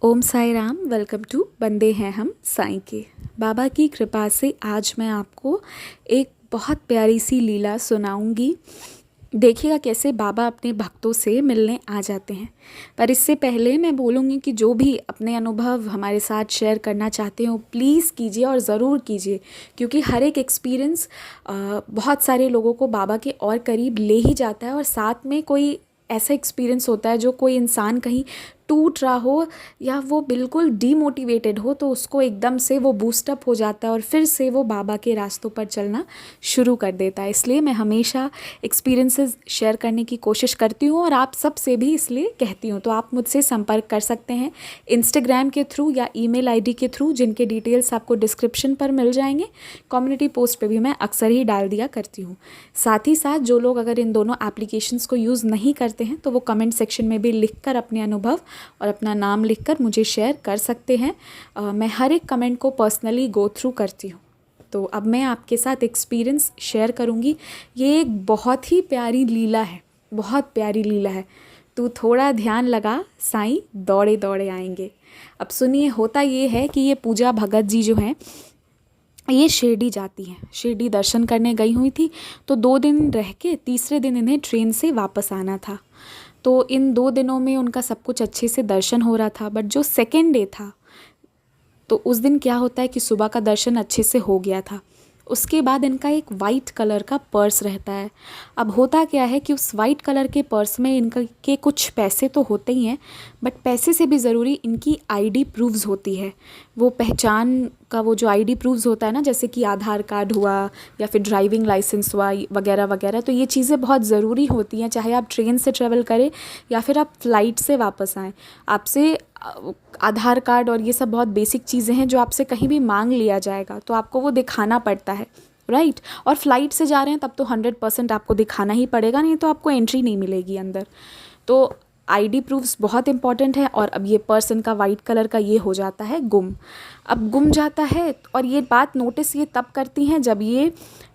Om Sai Ram. Welcome to बंदे हैं हम साईं के। बाबा की कृपा से आज मैं आपको एक बहुत प्यारी सी लीला सुनाऊंगी। देखिएगा कैसे बाबा अपने भक्तों से मिलने आ जाते हैं। पर इससे पहले मैं बोलूँगी कि जो भी अपने अनुभव हमारे साथ शेयर करना चाहते हो प्लीज़ कीजिए और ज़रूर कीजिए, क्योंकि हर एक एक्सपीरियंस बहुत सारे लोगों को बाबा के और करीब ले ही जाता है। और साथ में कोई ऐसा एक्सपीरियंस होता है जो कोई इंसान कहीं टूट रहा हो या वो बिल्कुल डीमोटिवेटेड हो तो उसको एकदम से वो बूस्टअप हो जाता है और फिर से वो बाबा के रास्तों पर चलना शुरू कर देता है। इसलिए मैं हमेशा एक्सपीरियंसेस शेयर करने की कोशिश करती हूँ और आप सब से भी इसलिए कहती हूँ। तो आप मुझसे संपर्क कर सकते हैं इंस्टाग्राम के थ्रू या ईमेल आईडी के थ्रू, जिनके डिटेल्स आपको डिस्क्रिप्शन पर मिल जाएंगे। कम्युनिटी पोस्ट पे भी मैं अक्सर ही डाल दिया करती हूँ। साथ ही साथ जो लोग अगर इन दोनों एप्लीकेशंस को यूज़ नहीं करते हैं तो वो कमेंट सेक्शन में भी लिखकर अपने अनुभव और अपना नाम लिखकर मुझे शेयर कर सकते हैं। मैं हर एक कमेंट को पर्सनली गो थ्रू करती हूँ। तो अब मैं आपके साथ एक्सपीरियंस शेयर करूँगी। ये एक बहुत ही प्यारी लीला है, बहुत प्यारी लीला है। तू थोड़ा ध्यान लगा, साईं दौड़े दौड़े आएंगे। अब सुनिए, होता ये है कि ये पूजा भगत जी जो हैं ये शिरडी जाती हैं। शिरडी दर्शन करने गई हुई थी, तो 2 दिन रह के तीसरे दिन इन्हें ट्रेन से वापस आना था। तो इन 2 दिनों में उनका सब कुछ अच्छे से दर्शन हो रहा था। बट जो सेकेंड डे था तो उस दिन क्या होता है कि सुबह का दर्शन अच्छे से हो गया था। उसके बाद इनका एक वाइट कलर का पर्स रहता है। अब होता क्या है कि उस वाइट कलर के पर्स में इनका के कुछ पैसे तो होते ही हैं, बट पैसे से भी ज़रूरी इनकी आईडी प्रूफ्स होती है। वो पहचान का वो जो आईडी प्रूफ्स होता है ना, जैसे कि आधार कार्ड हुआ या फिर ड्राइविंग लाइसेंस हुआ वगैरह वगैरह। तो ये चीज़ें बहुत ज़रूरी होती हैं, चाहे आप ट्रेन से ट्रैवल करें या फिर आप फ्लाइट से वापस आएँ। आपसे आधार कार्ड और ये सब बहुत बेसिक चीज़ें हैं जो आपसे कहीं भी मांग लिया जाएगा तो आपको वो दिखाना पड़ता है, राइट। और फ्लाइट से जा रहे हैं तब तो 100% आपको दिखाना ही पड़ेगा, नहीं तो आपको एंट्री नहीं मिलेगी अंदर। तो आईडी प्रूफ्स बहुत इंपॉर्टेंट है। और अब ये पर्सन का वाइट कलर का ये हो जाता है गुम। अब गुम जाता है और ये बात नोटिस ये तब करती हैं जब ये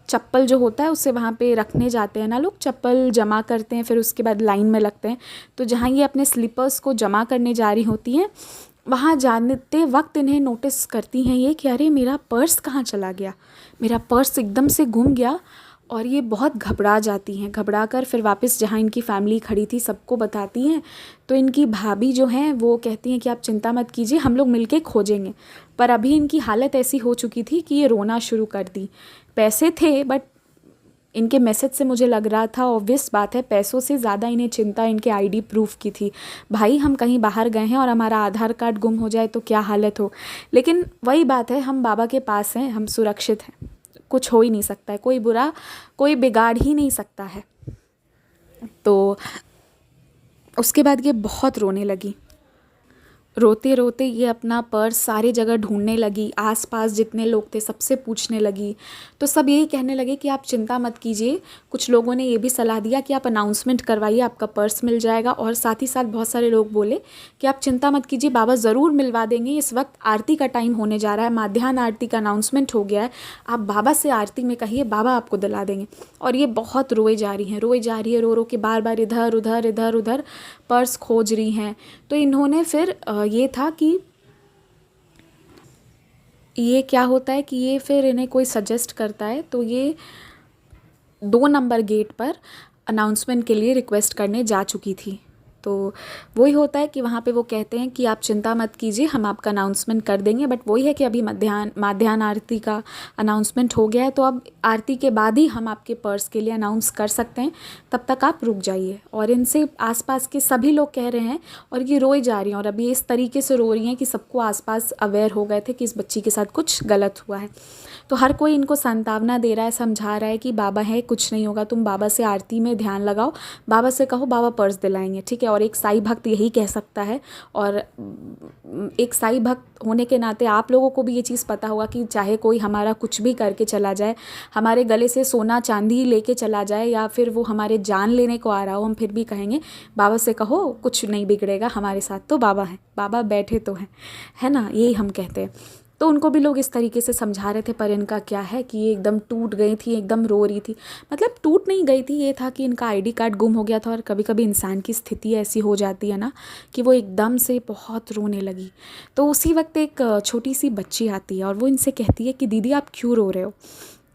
चप्पल जो होता है उसे वहाँ पे रखने जाते हैं ना लोग, चप्पल जमा करते हैं, फिर उसके बाद लाइन में लगते हैं। तो जहाँ ये अपने स्लीपर्स को जमा करने जा रही होती हैं, वहाँ जाते वक्त इन्हें नोटिस करती हैं ये कि अरे मेरा पर्स कहाँ चला गया, मेरा पर्स एकदम से गुम गया। और ये बहुत घबरा जाती हैं। घबरा कर फिर वापस जहाँ इनकी फैमिली खड़ी थी सबको बताती हैं। तो इनकी भाभी जो हैं वो कहती हैं कि आप चिंता मत कीजिए, हम लोग मिलके खोजेंगे। पर अभी इनकी हालत ऐसी हो चुकी थी कि ये रोना शुरू कर दी। पैसे थे बट इनके मैसेज से मुझे लग रहा था, ऑब्वियस बात है, पैसों से ज़्यादा इन्हें चिंता इनके आईडी प्रूफ की थी। भाई हम कहीं बाहर गए हैं और हमारा आधार कार्ड गुम हो जाए तो क्या हालत हो। लेकिन वही बात है, हम बाबा के पास हैं, हम सुरक्षित हैं, कुछ हो ही नहीं सकता है, कोई बुरा कोई बिगाड़ ही नहीं सकता है। तो उसके बाद ये बहुत रोने लगी। रोते रोते ये अपना पर्स सारी जगह ढूंढने लगी, आसपास जितने लोग थे सबसे पूछने लगी। तो सब यही कहने लगे कि आप चिंता मत कीजिए। कुछ लोगों ने ये भी सलाह दिया कि आप अनाउंसमेंट करवाइए, आपका पर्स मिल जाएगा। और साथ ही साथ बहुत सारे लोग बोले कि आप चिंता मत कीजिए, बाबा ज़रूर मिलवा देंगे। इस वक्त आरती का टाइम होने जा रहा है, माध्याह्न आरती का अनाउंसमेंट हो गया है, आप बाबा से आरती में कहिए, बाबा आपको दिला देंगे। और ये बहुत रोए जा रही हैं, रोए जा रही है, रो रो के बार बार इधर उधर इधर उधर पर्स खोज रही हैं। तो इन्होंने फिर ये था कि ये क्या होता है कि ये फिर इन्हें कोई सजेस्ट करता है, तो ये 2 नंबर गेट पर अनाउंसमेंट के लिए रिक्वेस्ट करने जा चुकी थी। तो वही होता है कि वहाँ पे वो कहते हैं कि आप चिंता मत कीजिए, हम आपका अनाउंसमेंट कर देंगे। बट वही है कि अभी माध्याह्न आरती का अनाउंसमेंट हो गया है, तो अब आरती के बाद ही हम आपके पर्स के लिए अनाउंस कर सकते हैं, तब तक आप रुक जाइए। और इनसे आसपास के सभी लोग कह रहे हैं और ये रोई जा रही हैं। और अभी इस तरीके से रो रही हैं कि सबको आसपास अवेयर हो गए थे कि इस बच्ची के साथ कुछ गलत हुआ है। तो हर कोई इनको सांत्वना दे रहा है, समझा रहा है कि बाबा है, कुछ नहीं होगा, तुम बाबा से आरती में ध्यान लगाओ, बाबा से कहो, बाबा पर्स दिलाएंगे, ठीक है। और एक साईं भक्त यही कह सकता है। और एक साईं भक्त होने के नाते आप लोगों को भी ये चीज़ पता होगा कि चाहे कोई हमारा कुछ भी करके चला जाए, हमारे गले से सोना चांदी लेके चला जाए, या फिर वो हमारे जान लेने को आ रहा हो, हम फिर भी कहेंगे बाबा से कहो कुछ नहीं बिगड़ेगा, हमारे साथ तो बाबा हैं, बाबा बैठे तो हैं, है ना, यही हम कहते हैं। तो उनको भी लोग इस तरीके से समझा रहे थे, पर इनका क्या है कि ये एकदम टूट गई थी, एकदम रो रही थी। मतलब टूट नहीं गई थी, ये था कि इनका आईडी कार्ड गुम हो गया था और कभी कभी इंसान की स्थिति ऐसी हो जाती है ना कि वो एकदम से बहुत रोने लगी। तो उसी वक्त एक छोटी सी बच्ची आती है और वो इनसे कहती है कि दीदी आप क्यों रो रहे हो।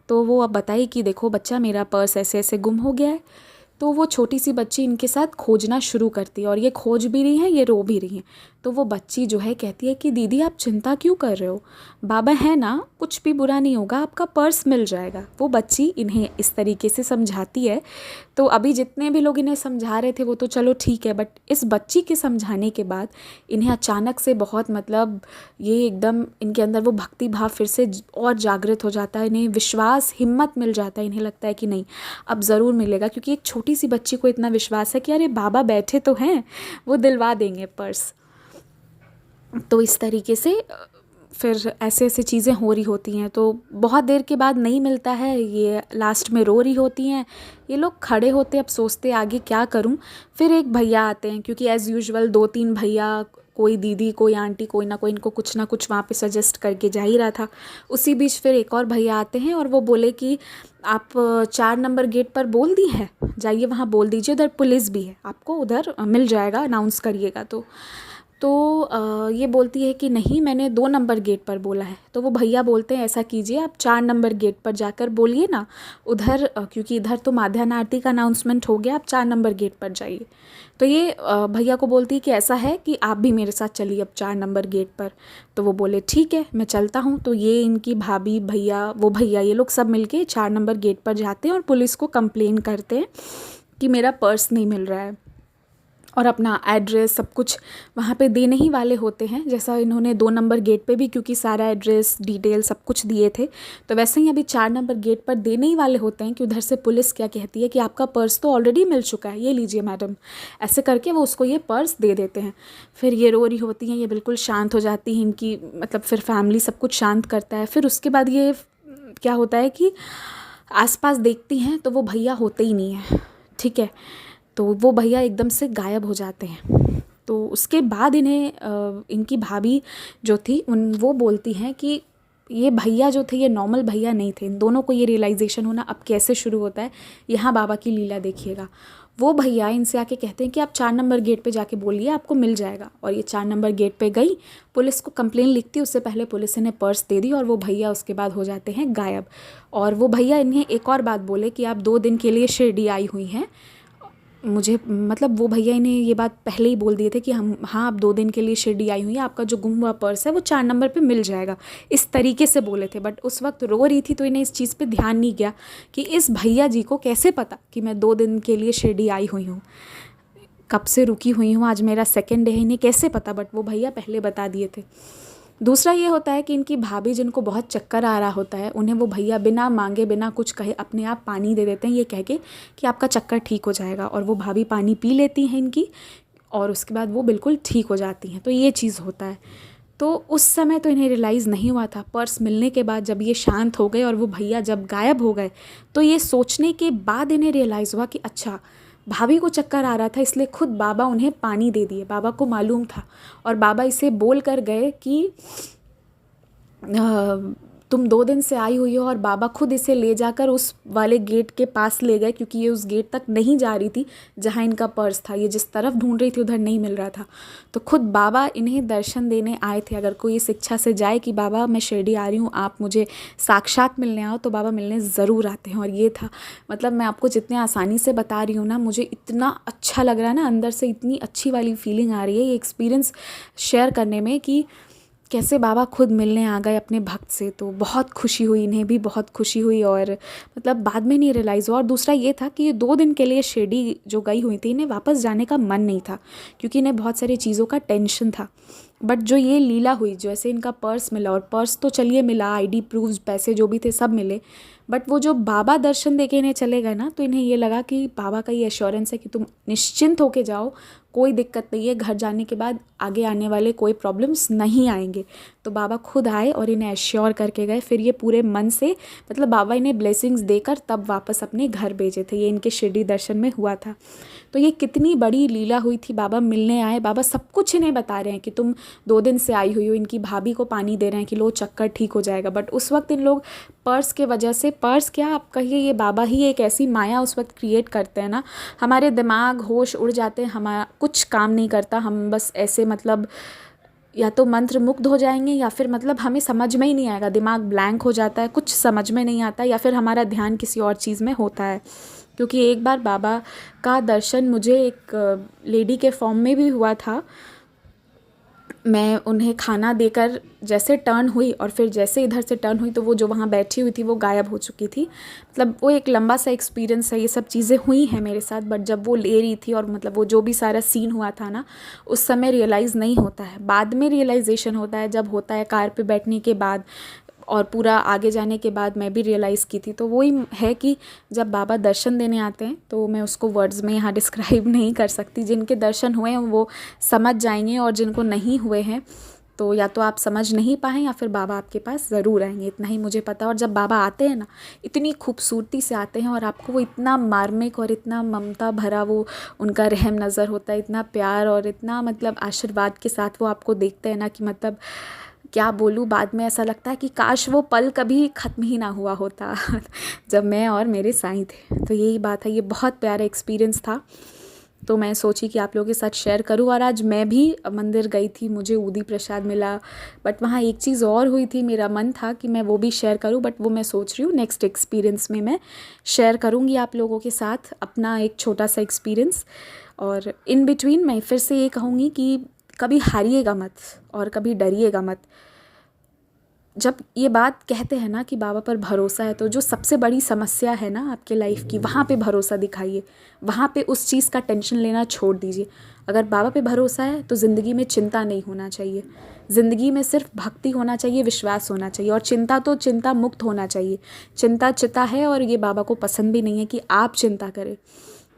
तो वो अब बताई कि देखो बच्चा, मेरा पर्स ऐसे ऐसे गुम हो गया है। तो वो छोटी सी बच्ची इनके साथ खोजना शुरू करती है और ये खोज भी रही है, ये रो भी रही है। तो वो बच्ची जो है कहती है कि दीदी आप चिंता क्यों कर रहे हो, बाबा है ना, कुछ भी बुरा नहीं होगा, आपका पर्स मिल जाएगा। वो बच्ची इन्हें इस तरीके से समझाती है। तो अभी जितने भी लोग इन्हें समझा रहे थे वो तो चलो ठीक है, बट इस बच्ची के समझाने के बाद इन्हें अचानक से बहुत मतलब ये एकदम इनके अंदर वो भक्ति भाव फिर से और जागृत हो जाता है। इन्हें विश्वास, हिम्मत मिल जाता है। इन्हें लगता है कि नहीं, अब ज़रूर मिलेगा, क्योंकि एक छोटी सी बच्ची को इतना विश्वास है कि अरे बाबा बैठे तो हैं, वो दिलवा देंगे पर्स। तो इस तरीके से फिर ऐसे ऐसे चीज़ें हो रही होती हैं। तो बहुत देर के बाद नहीं मिलता है, ये लास्ट में रो रही होती हैं। ये लोग खड़े होते, अब सोचते आगे क्या करूं। फिर एक भैया आते हैं, क्योंकि एज़ यूजुअल 2-3 भैया, कोई दीदी कोई आंटी कोई ना कोई इनको कुछ ना कुछ वहाँ पे सजेस्ट करके जा ही रहा था। उसी बीच फिर एक और भैया आते हैं और वो बोले कि आप 4 नंबर गेट पर बोल दी है, जाइए वहाँ बोल दीजिए, उधर पुलिस भी है, आपको उधर मिल जाएगा, अनाउंस करिएगा। तो ये बोलती है कि नहीं, मैंने 2 नंबर गेट पर बोला है। तो वो भैया बोलते हैं ऐसा कीजिए, आप 4 नंबर गेट पर जाकर बोलिए ना उधर, क्योंकि इधर तो माध्यान्ह आरती का अनाउंसमेंट हो गया, आप 4 नंबर गेट पर जाइए। तो ये भैया को बोलती है कि ऐसा है कि आप भी मेरे साथ चलिए अब 4 नंबर गेट पर। तो वो बोले ठीक है मैं चलता हूँ। तो ये इनकी भाभी, भैया, वो भैया, ये लोग सब मिलके 4 नंबर गेट पर जाते हैं और पुलिस को कंप्लेन करते हैं कि मेरा पर्स नहीं मिल रहा है, और अपना एड्रेस सब कुछ वहाँ पे देने ही वाले होते हैं। जैसा इन्होंने 2 नंबर गेट पे भी, क्योंकि सारा एड्रेस डिटेल सब कुछ दिए थे, तो वैसे ही अभी 4 नंबर गेट पर देने ही वाले होते हैं कि उधर से पुलिस क्या कहती है कि आपका पर्स तो ऑलरेडी मिल चुका है, ये लीजिए मैडम। ऐसे करके वो उसको ये पर्स दे देते हैं। फिर ये रो रही होती हैं, ये बिल्कुल शांत हो जाती हैं इनकी, मतलब फिर फैमिली सब कुछ शांत करता है। फिर उसके बाद ये क्या होता है कि आसपास देखती हैं तो वो भैया होते ही नहीं है, ठीक है। तो वो भैया एकदम से गायब हो जाते हैं। तो उसके बाद इन्हें इनकी भाभी जो थी वो बोलती हैं कि ये भैया जो थे ये नॉर्मल भैया नहीं थे। इन दोनों को ये रियलाइजेशन होना अब कैसे शुरू होता है, यहाँ बाबा की लीला देखिएगा। वो भैया इनसे आके कहते हैं कि आप 4 नंबर गेट पे जाके बोलिए, आपको मिल जाएगा। और ये 4 नंबर गेट पे गई, पुलिस को कंप्लेन लिखती, उससे पहले पुलिस ने पर्स दे दी और वो भैया उसके बाद हो जाते हैं गायब। और वो भैया इन्हें एक और बात बोले कि आप 2 दिन के लिए शिरडी आई हुई हैं। मुझे मतलब वो भैया इन्हें ये बात पहले ही बोल दिए थे कि हम, हाँ आप 2 दिन के लिए शिरडी आई हुई हैं, आपका जो गुम हुआ पर्स है वो 4 नंबर पे मिल जाएगा, इस तरीके से बोले थे। बट उस वक्त रो रही थी तो इन्हें इस चीज़ पे ध्यान नहीं गया कि इस भैया जी को कैसे पता कि मैं 2 दिन के लिए शिरडी आई हुई हूँ, कब से रुकी हुई हूँ, आज मेरा सेकेंड डे है, इन्हें कैसे पता। बट वो भैया पहले बता दिए थे। दूसरा ये होता है कि इनकी भाभी, जिनको बहुत चक्कर आ रहा होता है, उन्हें वो भैया बिना मांगे बिना कुछ कहे अपने आप पानी दे देते हैं, ये कह के कि आपका चक्कर ठीक हो जाएगा। और वो भाभी पानी पी लेती हैं इनकी और उसके बाद वो बिल्कुल ठीक हो जाती हैं। तो ये चीज़ होता है। तो उस समय तो इन्हें रियलाइज़ नहीं हुआ था। पर्स मिलने के बाद जब ये शांत हो गए और वो भैया जब गायब हो गए, तो ये सोचने के बाद इन्हें रियलाइज़ हुआ कि अच्छा, भाभी को चक्कर आ रहा था इसलिए खुद बाबा उन्हें पानी दे दिए। बाबा को मालूम था और बाबा इसे बोल कर गए कि तुम 2 दिन से आई हुई हो। और बाबा खुद इसे ले जाकर उस वाले गेट के पास ले गए, क्योंकि ये उस गेट तक नहीं जा रही थी जहाँ इनका पर्स था। ये जिस तरफ ढूंढ रही थी उधर नहीं मिल रहा था। तो खुद बाबा इन्हें दर्शन देने आए थे। अगर कोई इस इच्छा से जाए कि बाबा मैं शिरडी आ रही हूँ, आप मुझे साक्षात मिलने आओ, तो बाबा मिलने ज़रूर आते हैं। और ये था, मतलब मैं आपको जितने आसानी से बता रही हूँ ना, मुझे इतना अच्छा लग रहा है ना, अंदर से इतनी अच्छी वाली फीलिंग आ रही है ये एक्सपीरियंस शेयर करने में कि कैसे बाबा खुद मिलने आ गए अपने भक्त से। तो बहुत खुशी हुई, इन्हें भी बहुत खुशी हुई। और मतलब बाद में नहीं रियलाइज़ हुआ। और दूसरा ये था कि ये 2 दिन के लिए शिरडी जो गई हुई थी, इन्हें वापस जाने का मन नहीं था, क्योंकि इन्हें बहुत सारी चीज़ों का टेंशन था। बट जो ये लीला हुई, जो ऐसे इनका पर्स मिला, और पर्स तो चलिए मिला, आईडी प्रूफ्स, पैसे जो भी थे सब मिले, बट वो जो बाबा दर्शन देके इन्हें चले गए ना, तो इन्हें ये लगा कि बाबा का ये एश्योरेंस है कि तुम निश्चिंत होके जाओ, कोई दिक्कत नहीं है, घर जाने के बाद आगे आने वाले कोई प्रॉब्लम्स नहीं आएंगे। तो बाबा खुद आए और इन्हें एश्योर करके गए, फिर ये पूरे मन से, मतलब बाबा इन्हें ब्लेसिंग्स देकर तब वापस अपने घर भेजे थे। ये इनके शिरडी दर्शन में हुआ था। तो ये कितनी बड़ी लीला हुई थी। बाबा मिलने आए, बाबा सब कुछ इन्हें बता रहे हैं कि तुम 2 दिन से आई हुई हो, इनकी भाभी को पानी दे रहे हैं कि लो चक्कर ठीक हो जाएगा। बट उस वक्त इन लोग पर्स के वजह से, पर्स क्या आप कहिए, ये बाबा ही एक ऐसी माया उस वक्त क्रिएट करते हैं ना, हमारे दिमाग होश उड़ जाते हैं, हमारा कुछ काम नहीं करता, हम बस ऐसे मतलब या तो मंत्र मुग्ध हो जाएंगे या फिर मतलब हमें समझ में ही नहीं आएगा, दिमाग ब्लैंक हो जाता है, कुछ समझ में नहीं आता, या फिर हमारा ध्यान किसी और चीज़ में होता है। क्योंकि एक बार बाबा का दर्शन मुझे एक लेडी के फॉर्म में भी हुआ था। मैं उन्हें खाना देकर जैसे टर्न हुई और फिर जैसे इधर से टर्न हुई तो वो जो वहाँ बैठी हुई थी वो गायब हो चुकी थी। मतलब वो एक लंबा सा एक्सपीरियंस है, ये सब चीज़ें हुई हैं मेरे साथ। बट जब वो ले रही थी और मतलब वो जो भी सारा सीन हुआ था ना, उस समय रियलाइज़ नहीं होता है, बाद में रियलाइजेशन होता है, जब होता है कार पे बैठने के बाद और पूरा आगे जाने के बाद मैं भी रियलाइज़ की थी। तो वही है कि जब बाबा दर्शन देने आते हैं तो मैं उसको वर्ड्स में यहाँ डिस्क्राइब नहीं कर सकती। जिनके दर्शन हुए हैं वो समझ जाएंगे, और जिनको नहीं हुए हैं तो या तो आप समझ नहीं पाए या फिर बाबा आपके पास ज़रूर आएंगे, इतना ही मुझे पता। और जब बाबा आते हैं ना, इतनी खूबसूरती से आते हैं और आपको वो इतना मार्मिक और इतना ममता भरा वो उनका रहम नज़र होता है, इतना प्यार और इतना मतलब आशीर्वाद के साथ वो आपको देखते हैं ना कि मतलब क्या बोलूँ। बाद में ऐसा लगता है कि काश वो पल कभी ख़त्म ही ना हुआ होता जब मैं और मेरे साईं थे। तो यही बात है, ये बहुत प्यारा एक्सपीरियंस था। तो मैं सोची कि आप लोगों के साथ शेयर करूं। और आज मैं भी मंदिर गई थी, मुझे ऊदी प्रसाद मिला, बट वहाँ एक चीज़ और हुई थी, मेरा मन था कि मैं वो भी शेयर करूं, बट वो मैं सोच रही हूँ नेक्स्ट एक्सपीरियंस में मैं शेयर करूँगी आप लोगों के साथ अपना एक छोटा सा एक्सपीरियंस। और इन बिटवीन मैं फिर से ये कहूँगी कि कभी हारिएगा मत और कभी डरिएगा मत। जब ये बात कहते हैं ना कि बाबा पर भरोसा है, तो जो सबसे बड़ी समस्या है ना आपके लाइफ की, वहाँ पे भरोसा दिखाइए, वहाँ पे उस चीज़ का टेंशन लेना छोड़ दीजिए। अगर बाबा पे भरोसा है तो ज़िंदगी में चिंता नहीं होना चाहिए, ज़िंदगी में सिर्फ भक्ति होना चाहिए, विश्वास होना चाहिए, और चिंता तो चिंता मुक्त होना चाहिए। चिंता चिता है और ये बाबा को पसंद भी नहीं है कि आप चिंता करें।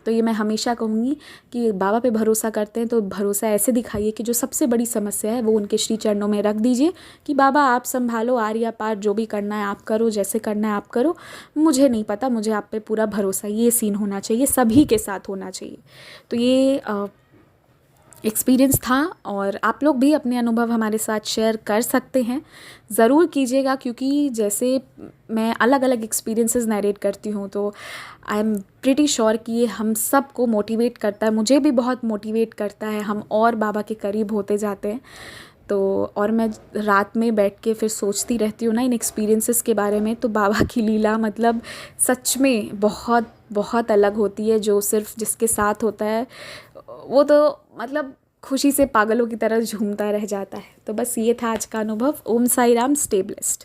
तो ये मैं हमेशा कहूँगी कि बाबा पे भरोसा करते हैं तो भरोसा ऐसे दिखाइए कि जो सबसे बड़ी समस्या है वो उनके श्री चरणों में रख दीजिए कि बाबा आप संभालो, आर या पार जो भी करना है आप करो, जैसे करना है आप करो, मुझे नहीं पता, मुझे आप पे पूरा भरोसा। ये सीन होना चाहिए, सभी के साथ होना चाहिए। तो ये एक्सपीरियंस था, और आप लोग भी अपने अनुभव हमारे साथ शेयर कर सकते हैं, ज़रूर कीजिएगा। क्योंकि जैसे मैं अलग अलग एक्सपीरियंसेस नरेट करती हूँ तो आई एम प्रिटी श्योर कि ये हम सब को मोटिवेट करता है, मुझे भी बहुत मोटिवेट करता है, हम और बाबा के करीब होते जाते हैं। तो और मैं रात में बैठ के फिर सोचती रहती हूँ ना इन एक्सपीरियंसेस के बारे में, तो बाबा की लीला मतलब सच में बहुत बहुत अलग होती है। जो सिर्फ जिसके साथ होता है वो तो मतलब खुशी से पागलों की तरह झूमता रह जाता है। तो बस ये था आज का अनुभव। ओम साई राम, स्टे ब्लेस्ड।